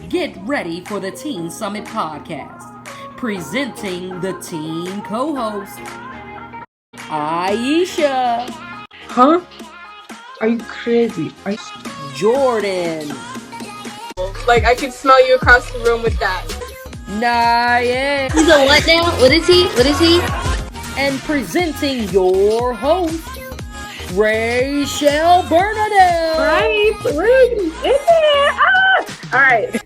Get ready for the Teen Summit podcast, presenting the teen co-host, Aisha. Huh? Are you crazy? Jordan. Like, I could smell you across the room with that. Naya. He's a what now? What is he? And presenting your host, Rachel Bernadette. Right? We're in there. All right.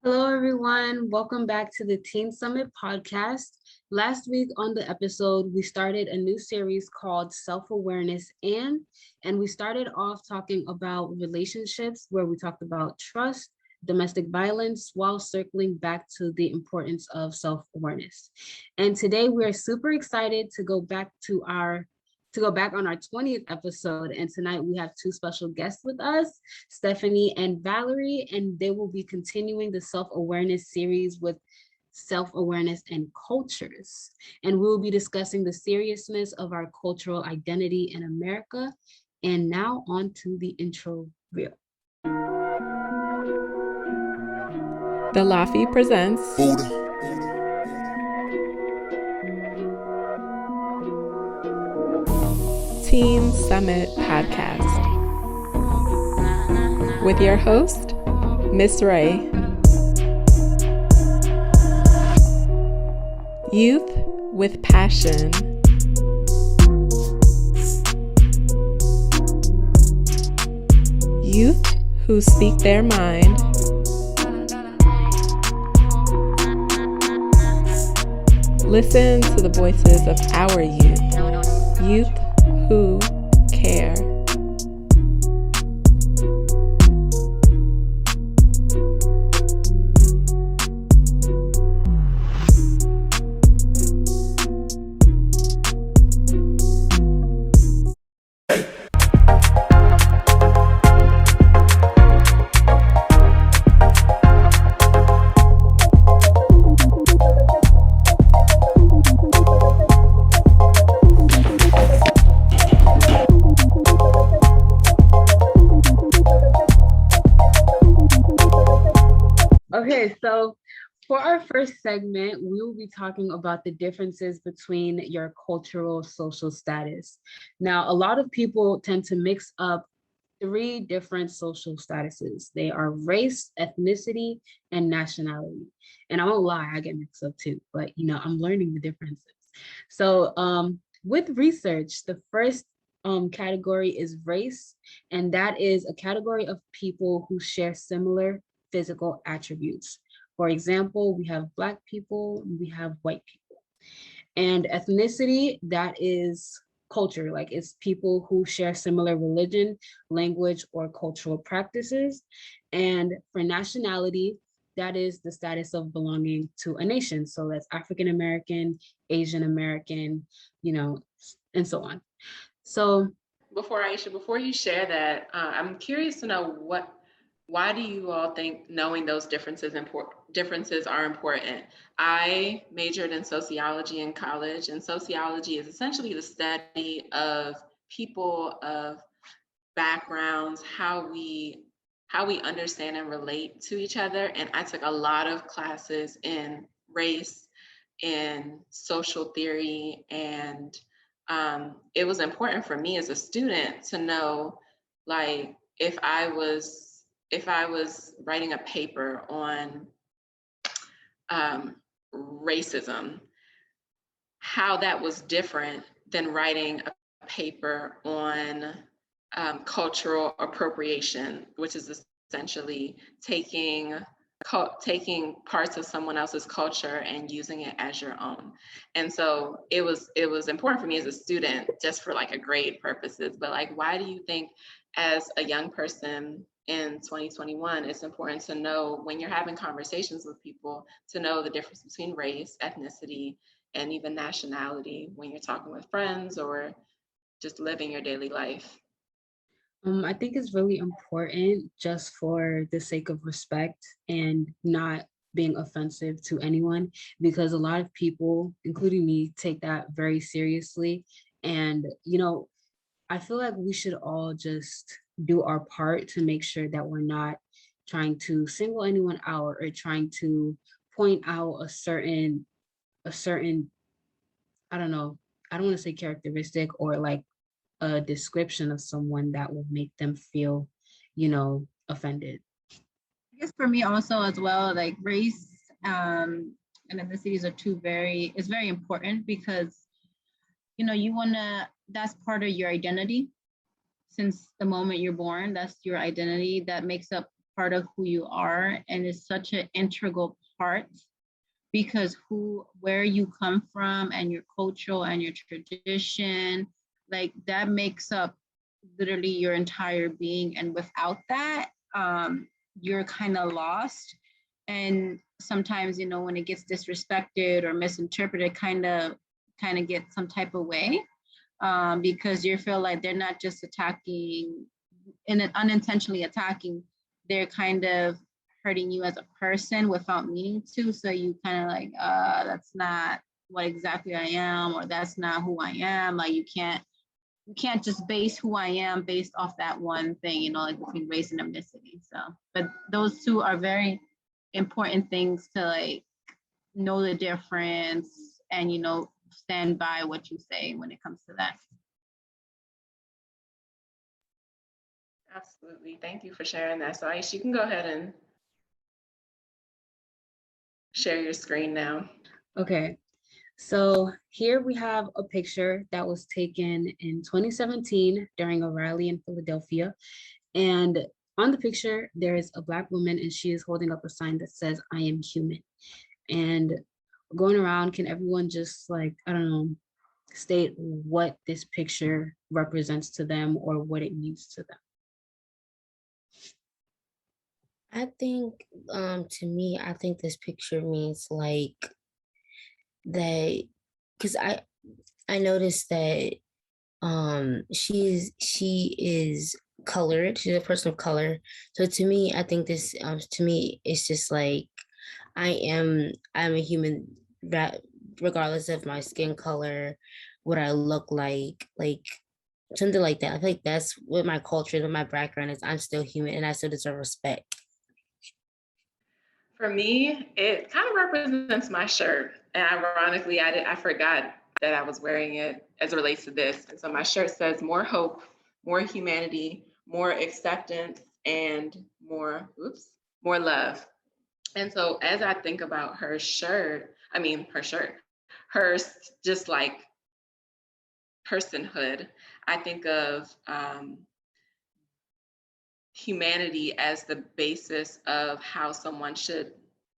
Hello, everyone. Welcome back to the Teen Summit podcast. Last week on the episode, we started a new series called Self-Awareness and we started off talking about relationships where we talked about trust, domestic violence, while circling back to the importance of self-awareness. And today we are super excited to go back on our 20th episode. And tonight we have two special guests with us, Stephanie and Valerie, and they will be continuing the self-awareness series with self-awareness and cultures. And we will be discussing the seriousness of our cultural identity in America. And now on to the intro reel. The Laffy presents Teen Summit Podcast with your host, Miss Ray. Youth with passion. Youth who speak their mind. Listen to the voices of our youth who care. Okay, so for our first segment, we will be talking about the differences between your cultural social status. Now, a lot of people tend to mix up three different social statuses. They are race, ethnicity, and nationality. And I won't lie, I get mixed up too, but I'm learning the differences. So with research, the first category is race, and that is a category of people who share similar physical attributes. For example, we have Black people, we have white people. And ethnicity, that is culture, like it's people who share similar religion, language, or cultural practices. And for nationality, that is the status of belonging to a nation. So that's African American, Asian American, and so on. So Before you share that, I'm curious to know why do you all think knowing those differences are important? I majored in sociology in college, and sociology is essentially the study of people, of backgrounds, how we understand and relate to each other. And I took a lot of classes in race, in social theory, and it was important for me as a student to know, like, if I was writing a paper on racism, how that was different than writing a paper on cultural appropriation, which is essentially taking parts of someone else's culture and using it as your own. And so it was important for me as a student, just for like a grade purposes. But like, why do you think as a young person in 2021, it's important to know when you're having conversations with people, to know the difference between race, ethnicity, and even nationality when you're talking with friends or just living your daily life? I think it's really important just for the sake of respect and not being offensive to anyone, because a lot of people, including me, take that very seriously. And, I feel like we should all just do our part to make sure that we're not trying to single anyone out or trying to point out a certain, I don't know, I don't want to say characteristic or like a description of someone that will make them feel, offended. I guess for me also as well, like race and ethnicities are it's very important because, that's part of your identity. Since the moment you're born, that's your identity that makes up part of who you are and is such an integral part because where you come from and your cultural and your tradition, like that makes up literally your entire being. And without that, you're kind of lost. And sometimes, when it gets disrespected or misinterpreted, kind of get some type of way, because you feel like they're not just attacking and unintentionally attacking, they're kind of hurting you as a person without meaning to. So you kind of like, that's not what exactly I am, or that's not who I am. Like you can't just base who I am based off that one thing, like between race and ethnicity. So, but those two are very important things to like know the difference and, stand by what you say when it comes to that. Absolutely. Thank you for sharing that. So Aish, you can go ahead and share your screen now. Okay. So here we have a picture that was taken in 2017 during a rally in Philadelphia. And on the picture, there is a Black woman and she is holding up a sign that says, "I am human." And going around, can everyone just like, I don't know, state what this picture represents to them or what it means to them? I think, to me, I think this picture means like that, because I noticed that she is colored. She's a person of color. So to me, I think this to me it's just like I'm a human that regardless of my skin color, what I look like something like that. I feel like that's what my culture and my background is. I'm still human and I still deserve respect. For me, it kind of represents my shirt. And ironically, I forgot that I was wearing it as it relates to this. And so my shirt says more hope, more humanity, more acceptance, and more love. And so as I think about her just like personhood, I think of humanity as the basis of how someone should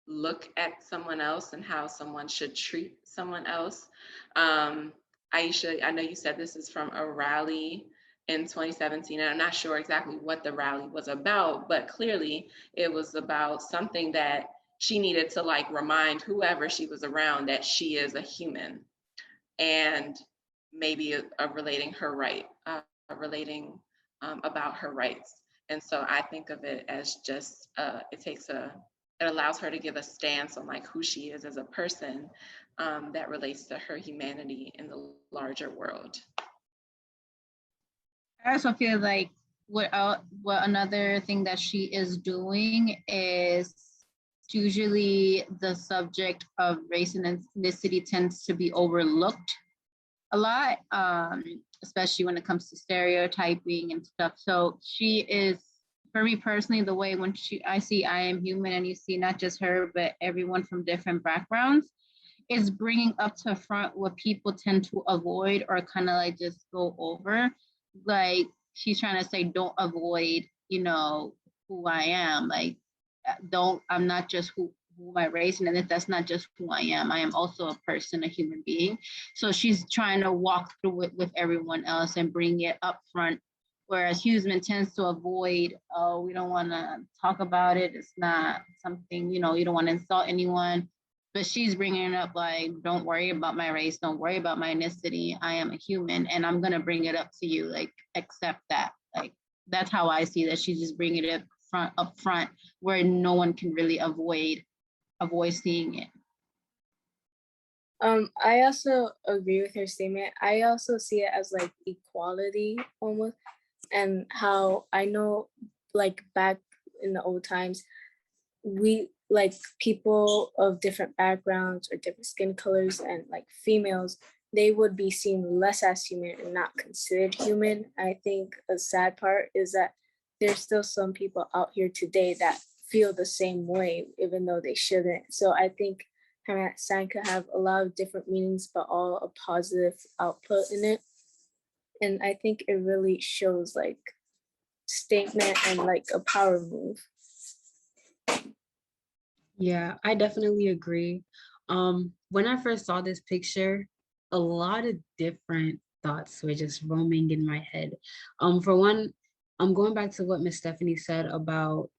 look at someone else and how someone should treat someone else. Aisha, I know you said this is from a rally in 2017, and I'm not sure exactly what the rally was about, but clearly it was about something that she needed to like remind whoever she was around that she is a human, and maybe relating about her rights. And so I think of it as just it allows her to give a stance on like who she is as a person, that relates to her humanity in the larger world. I also feel like what another thing that she is doing is usually the subject of race and ethnicity tends to be overlooked a lot, especially when it comes to stereotyping and stuff. So she is, for me personally, the way when I see I am human and you see not just her, but everyone from different backgrounds, is bringing up to front what people tend to avoid or kind of like just go over. Like she's trying to say, don't avoid, who I am. Like, I'm not just who my race, and that's not just who I am. I am also a person, a human being. So she's trying to walk through it with everyone else and bring it up front. Whereas Huseman tends to avoid, we don't want to talk about it. It's not something, you don't want to insult anyone. But she's bringing it up like, don't worry about my race. Don't worry about my ethnicity. I am a human and I'm going to bring it up to you. Like, accept that. Like, that's how I see that. She's just bringing it up front where no one can really avoid seeing it. I also agree with her statement. I also see it as like equality almost, and how I know like back in the old times, we like people of different backgrounds or different skin colors and like females, they would be seen less as human and not considered human. I think a sad part is that there's still some people out here today that feel the same way, even though they shouldn't. So I think sign could have a lot of different meanings, but all a positive output in it. And I think it really shows like statement and like a power move. Yeah, I definitely agree. When I first saw this picture, a lot of different thoughts were just roaming in my head. For one, I'm going back to what Miss Stephanie said about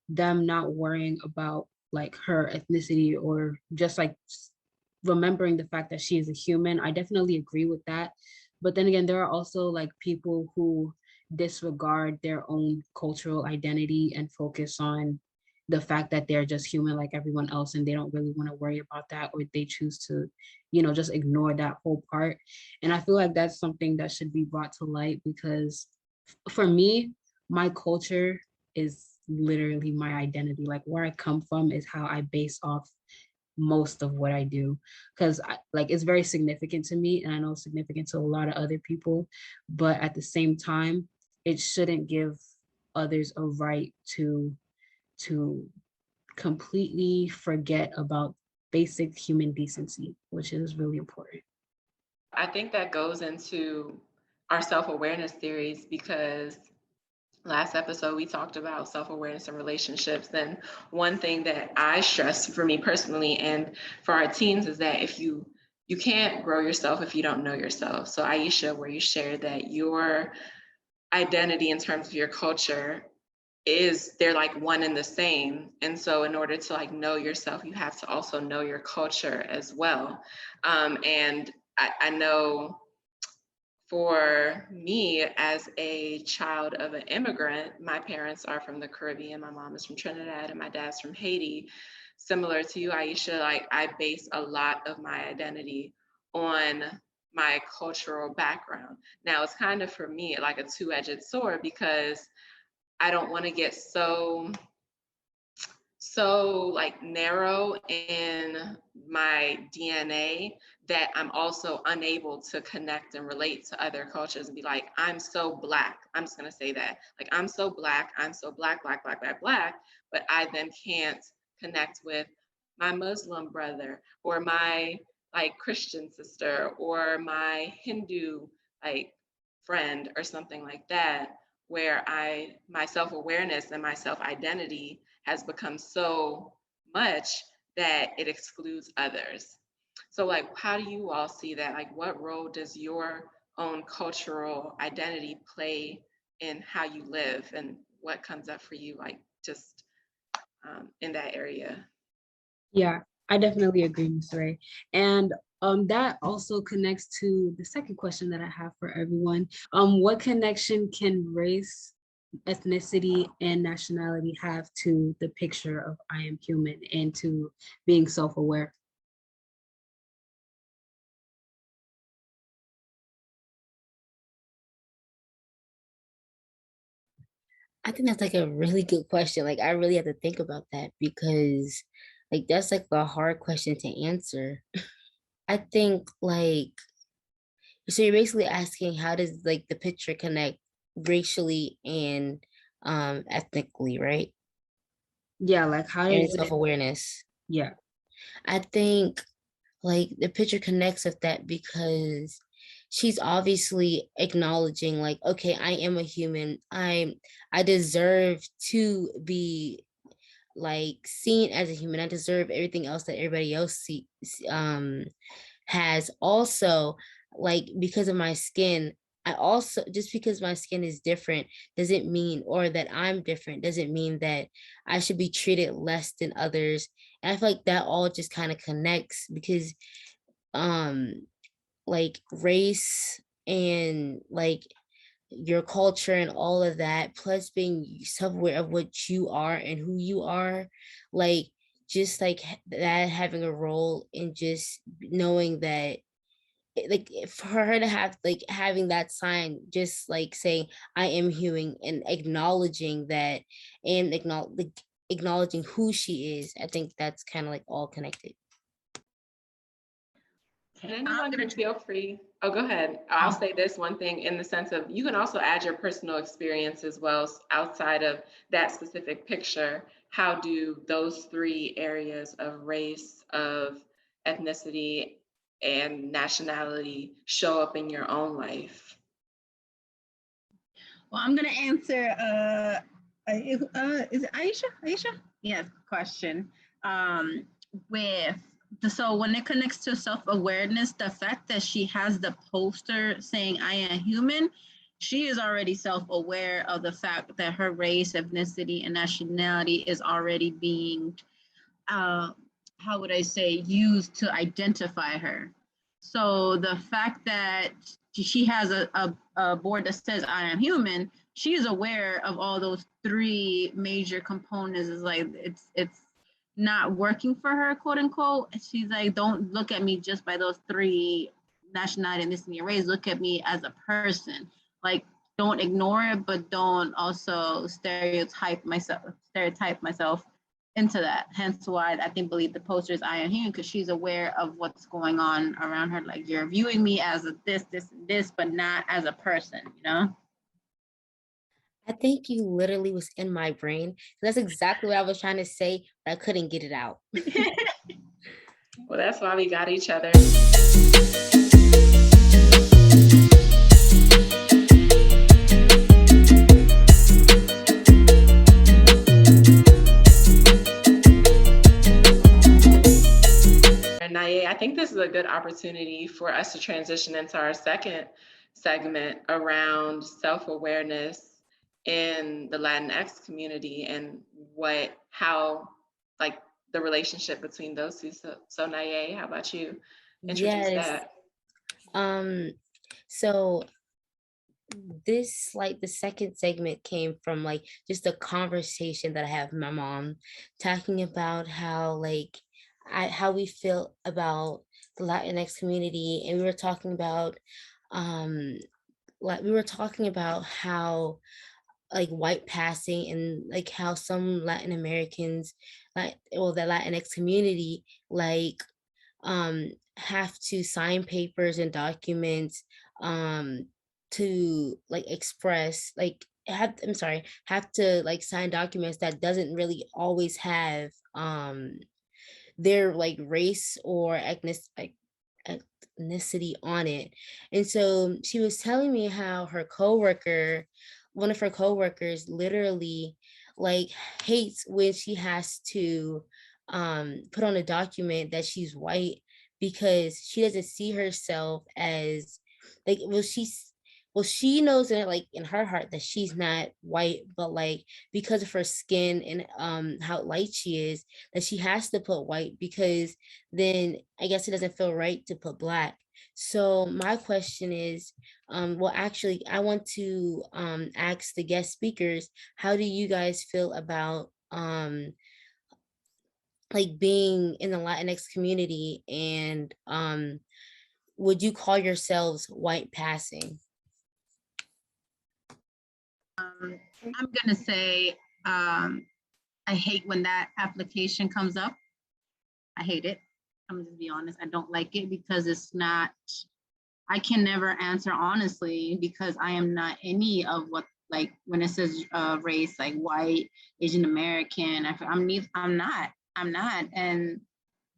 them not worrying about like her ethnicity or just like remembering the fact that she is a human. I definitely agree with that. But then again, there are also like people who disregard their own cultural identity and focus on the fact that they're just human like everyone else and they don't really want to worry about that, or they choose to, just ignore that whole part. And I feel like that's something that should be brought to light, because for me, my culture is literally my identity. Like where I come from is how I base off most of what I do, because like it's very significant to me, and I know it's significant to a lot of other people. But at the same time, it shouldn't give others a right to completely forget about basic human decency, which is really important. I think that goes into our self-awareness theories, because last episode we talked about self-awareness and relationships. And one thing that I stress for me personally and for our teams is that if you can't grow yourself if you don't know yourself. So Aisha, where you shared that your identity in terms of your culture they're like one and the same. And so in order to like know yourself, you have to also know your culture as well. And I know for me, as a child of an immigrant, my parents are from the Caribbean. My mom is from Trinidad and my dad's from Haiti. Similar to you, Aisha, like I base a lot of my identity on my cultural background. Now it's kind of for me like a two-edged sword, because I don't want to get so like narrow in my DNA that I'm also unable to connect and relate to other cultures and be like, I'm so Black. I'm just gonna say that. Like, I'm so Black, Black, but I then can't connect with my Muslim brother or my like Christian sister or my Hindu like friend or something like that, where my self-awareness and my self-identity has become so much that it excludes others. So like, how do you all see that? Like, what role does your own cultural identity play in how you live, and what comes up for you, like just in that area? Yeah, I definitely agree, Ms. Ray. And that also connects to the second question that I have for everyone. What connection can race, ethnicity, and nationality have to the picture of I am human and to being self-aware? I think that's like a really good question. Like I really have to think about that because like that's like a hard question to answer. I think like so you're basically asking how does like the picture connect racially and ethnically, right? Yeah, like how And would it, self-awareness. yeah. I think like the picture connects with that because she's obviously acknowledging like, okay, I am a human. I deserve to be like seen as a human. I deserve everything else that everybody else has. Also, like because of my skin, I also just because my skin is different doesn't mean, or that I'm different doesn't mean that I should be treated less than others. And I feel like that all just kind of connects because um like race and like your culture and all of that, plus being self-aware of what you are and who you are, like just like that having a role in just knowing that like for her to have like having that sign, just like saying I am human and acknowledging that and acknowledging who she is, I think that's kind of like all connected. And anyone can feel free. Oh, go ahead. I'll say this one thing in the sense of you can also add your personal experience as well outside of that specific picture. How do those three areas of race, of ethnicity, and nationality show up in your own life? Well, I'm gonna answer. Is it Aisha? Aisha? Yes. Question. With so when it connects to self-awareness, the fact that she has the poster saying "I am human," she is already self-aware of the fact that her race, ethnicity, and nationality is already being, how would I say, used to identify her. So the fact that she has a board that says I am human, she is aware of all those three major components. Is like it's not working for her, quote unquote. She's like, don't look at me just by those three: nationality, ethnicity, and race. Look at me as a person. Like, don't ignore it, but don't also stereotype myself into that. Hence why I think believe the poster is I am human, because she's aware of what's going on around her. Like, you're viewing me as a this, and this, but not as a person, you know? I think you literally was in my brain. That's exactly what I was trying to say, but I couldn't get it out. Well, that's why we got each other. Naye, I think this is a good opportunity for us to transition into our second segment around self-awareness in the Latinx community and how like the relationship between those two. So Naye, how about you introduce that? So this like the second segment came from like just a conversation that I have with my mom, talking about how how we feel about the Latinx community, and we were talking about how like white passing and like how some Latin Americans, like well the Latinx community, like have to sign papers and documents to like express like have to like sign documents that doesn't really always have their like race or ethnicity on it. And so she was telling me how one of her coworkers literally like hates when she has to put on a document that she's white, because she doesn't see herself as like she knows in like in her heart that she's not white, but like because of her skin and how light she is, that she has to put white, because then I guess it doesn't feel right to put black. So my question is, well, actually, I want to ask the guest speakers, how do you guys feel about like being in the Latinx community, and would you call yourselves white passing? I'm gonna say I hate when that application comes up. I hate it. I'm just be honest. I don't like it because it's not. I can never answer honestly because I am not any of what, like when it says race, like white, Asian American. I'm not. I'm not. And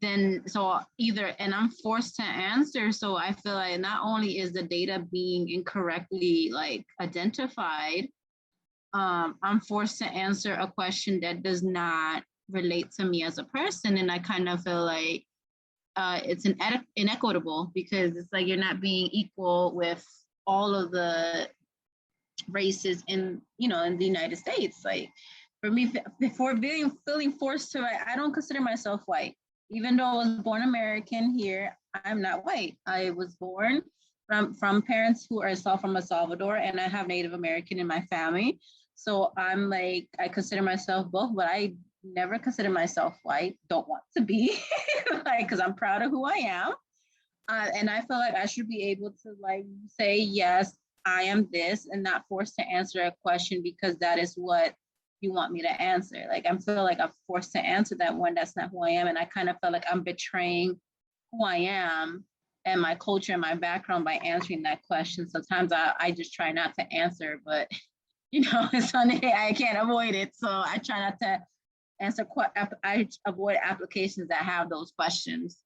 then so either, and I'm forced to answer. So I feel like not only is the data being incorrectly like identified, I'm forced to answer a question that does not relate to me as a person. And I kind of feel like it's inequitable, because it's like you're not being equal with all of the races in the United States. Like for me, before feeling forced to write, I don't consider myself white. Even though I was born American here, I'm not white. I was born from parents who are from El Salvador, and I have Native American in my family. So I'm like, I consider myself both, but I never consider myself white, don't want to be, like, because I'm proud of who I am. And I feel like I should be able to like say, yes, I am this, and not forced to answer a question because that is what you want me to answer. Like, I feel like I'm forced to answer that when that's not who I am. And I kind of feel like I'm betraying who I am and my culture and my background by answering that question. Sometimes I just try not to answer, but it's Sunday, I can't avoid it. So I try not to answer, I avoid applications that have those questions.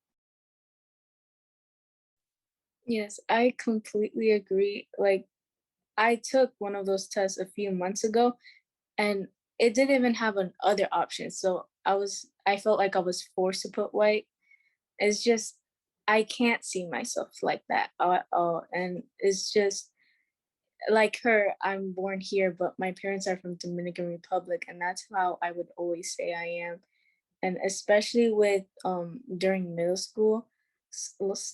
Yes, I completely agree. Like, I took one of those tests a few months ago, and it didn't even have an other option. So I felt like I was forced to put white. It's just, I can't see myself like that at all. And it's just like her, I'm born here, but my parents are from Dominican Republic, and that's how I would always say I am. And especially with during middle school,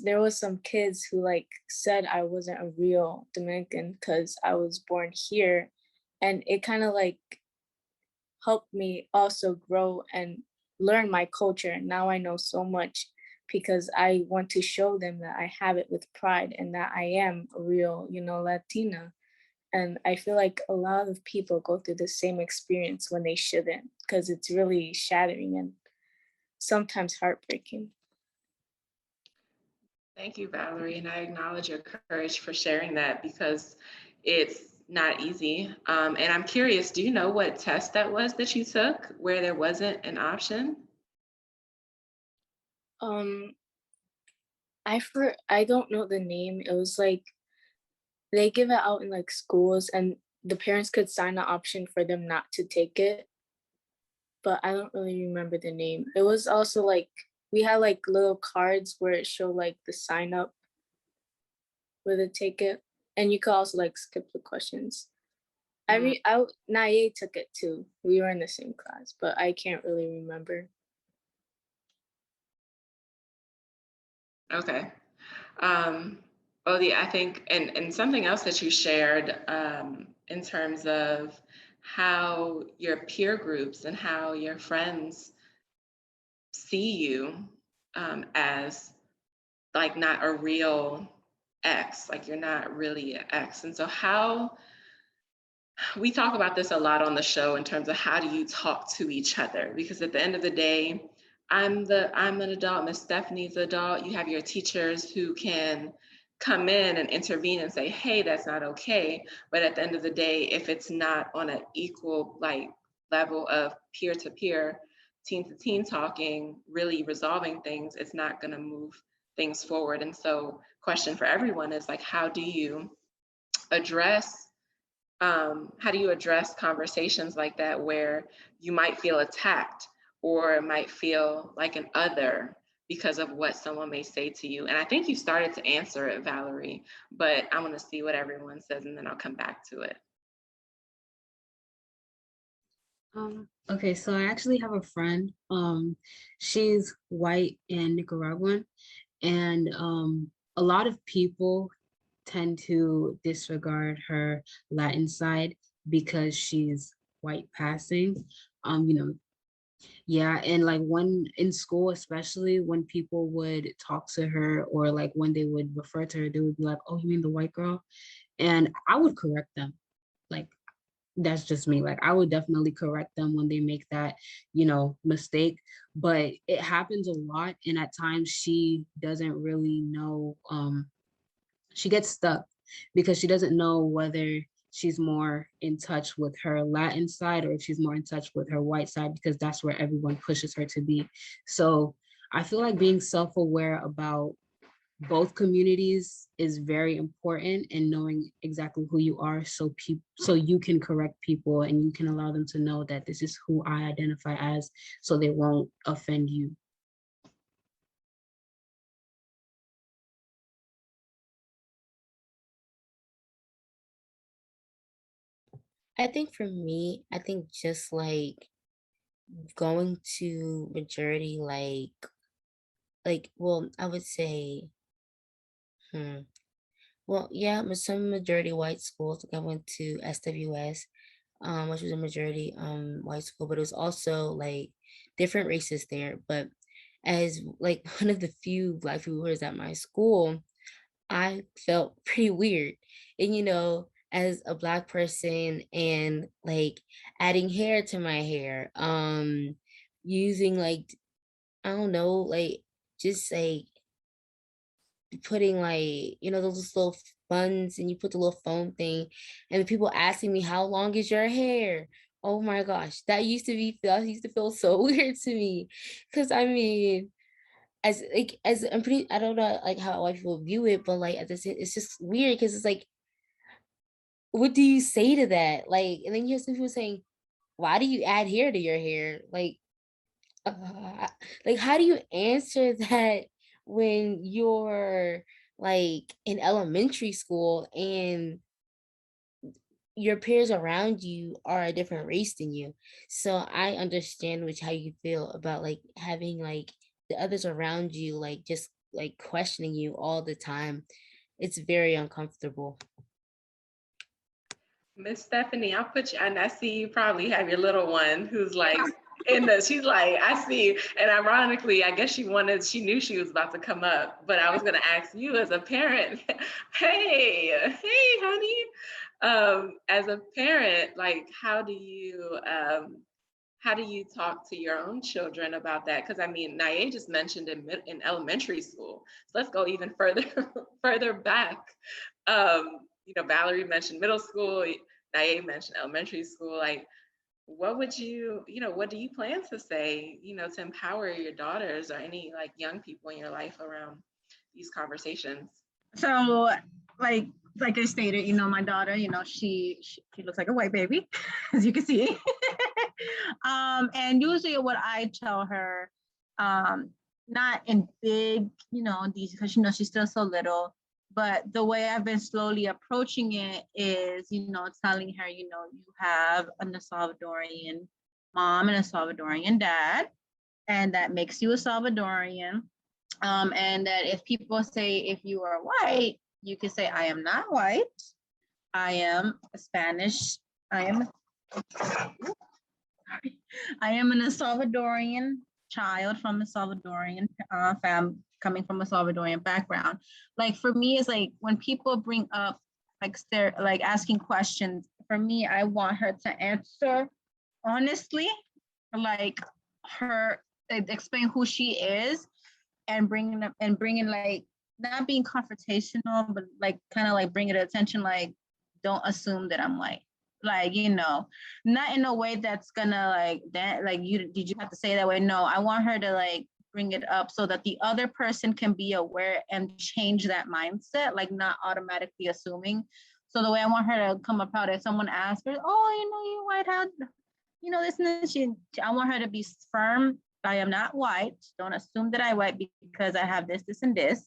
there was some kids who like said I wasn't a real Dominican because I was born here, and it kind of like helped me also grow and learn my culture. Now I know so much because I want to show them that I have it with pride and that I am a real, Latina. And I feel like a lot of people go through the same experience when they shouldn't, because it's really shattering and sometimes heartbreaking. Thank you, Valerie, and I acknowledge your courage for sharing that because it's not easy. And I'm curious, do you know what test that was that you took where there wasn't an option? Um, I don't know the name. It was like they give it out in like schools, and the parents could sign an option for them not to take it, but I don't really remember the name. It was also like we had like little cards where it showed like the sign up for the ticket, and you could also like skip the questions. Naye took it too. We were in the same class, but I can't really remember. Okay. I think, and something else that you shared in terms of how your peer groups and how your friends see you as like not a real X, like you're not really an X. And so how we talk about this a lot on the show in terms of how do you talk to each other? Because at the end of the day, I'm an adult, Miss Stephanie's adult. You have your teachers who can come in and intervene and say, hey, that's not okay. But at the end of the day, if it's not on an equal like level of peer to peer, teen to teen talking, really resolving things, it's not going to move things forward. And so question for everyone is like, how do you address conversations like that where you might feel attacked or might feel like an other because of what someone may say to you? And I think you started to answer it, Valerie, but I want to see what everyone says and then I'll come back to it. Okay, so I actually have a friend. She's white and Nicaraguan, and a lot of people tend to disregard her Latin side because she's white passing. Yeah, and like when in school, especially when people would talk to her or like when they would refer to her, they would be like, "Oh, you mean the white girl?" And I would correct them. Like, that's just me. Like, I would definitely correct them when they make that, mistake. But it happens a lot, and at times she doesn't really know. She gets stuck because she doesn't know whether she's more in touch with her Latin side or if she's more in touch with her white side, because that's where everyone pushes her to be. So I feel like being self-aware about both communities is very important, and knowing exactly who you are so you can correct people and you can allow them to know that this is who I identify as, so they won't offend you. I think for me, I think just like going to majority, well, I would say, well, yeah, some majority white schools. Like I went to SWS, which was a majority white school, but it was also like different races there, but as like one of the few Black people who was at my school, I felt pretty weird. And as a Black person and like adding hair to my hair, using like, I don't know, like just like putting like, those little buns and you put the little foam thing, and the people asking me, how long is your hair? Oh my gosh, that used to feel so weird to me. Cause I mean, as I'm pretty, I don't know like how white people view it, but like at the same, it's just weird because it's like, what do you say to that? Like, and then you have some people saying, why do you add hair to your hair? Uh, like how do you answer that when you're like in elementary school and your peers around you are a different race than you? So I understand how you feel about like having like the others around you like just like questioning you all the time. It's very uncomfortable. Miss Stephanie, I'll put you, and I see you probably have your little one who's like she's like, I see. And ironically, I guess she knew she was about to come up, but I was gonna ask you as a parent, hey, honey, as a parent, like how do you talk to your own children about that? Because I mean, Naye just mentioned in elementary school. So let's go even further further back. Valerie mentioned middle school. Naye mentioned elementary school. Like, what would what do you plan to say, to empower your daughters or any like young people in your life around these conversations? So, like I stated, my daughter, she looks like a white baby, as you can see. And usually what I tell her, not in big, these, because she's still so little, but the way I've been slowly approaching it is, telling her, you have a Salvadorian mom and a Salvadorian dad, and that makes you a Salvadorian. And that if people say, if you are white, you can say, I am not white. I am Spanish. I am a Salvadorian child from a Salvadorian family, coming from a Salvadorian background. Like for me, it's like when people bring up like they're like asking questions. For me, I want her to answer honestly, like her explain who she is, and bringing like not being confrontational, but like kind of like bringing it attention, like don't assume that I'm white, like not in a way that's gonna like that like did you have to say that way. No, I want her to like bring it up so that the other person can be aware and change that mindset, like not automatically assuming. So the way I want her to come about it, someone asks her, oh, you white, how this and this, I want her to be firm. I am not white. Don't assume that I'm white because I have this, this, and this.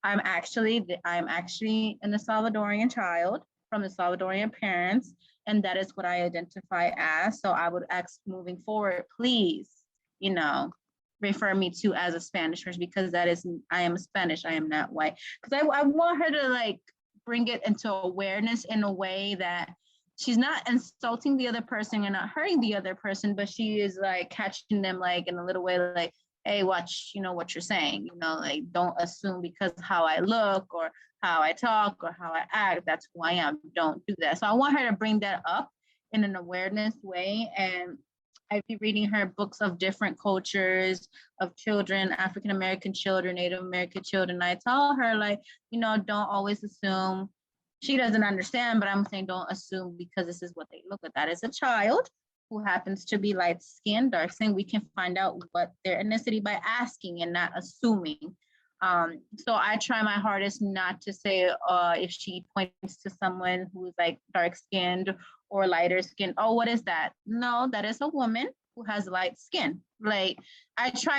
I'm actually an Salvadorian child from the Salvadorian parents, and that is what I identify as. So I would ask moving forward, please, refer me to as a Spanish person, because I am Spanish. I am not white. Because I want her to like bring it into awareness in a way that she's not insulting the other person and not hurting the other person, but she is like catching them like in a little way, like, hey, watch, what you're saying, like don't assume because how I look or how I talk or how I act, that's who I am. Don't do that. So I want her to bring that up in an awareness way. And I'd be reading her books of different cultures of children, African American children, Native American children. I tell her like, don't always assume. She doesn't understand, but I'm saying don't assume because this is what they look at. That is a child who happens to be light skinned, dark skinned. We can find out what their ethnicity by asking and not assuming. So I try my hardest not to say if she points to someone who's like dark skinned or lighter skinned, oh, what is that? No, that is a woman who has light skin. Like I try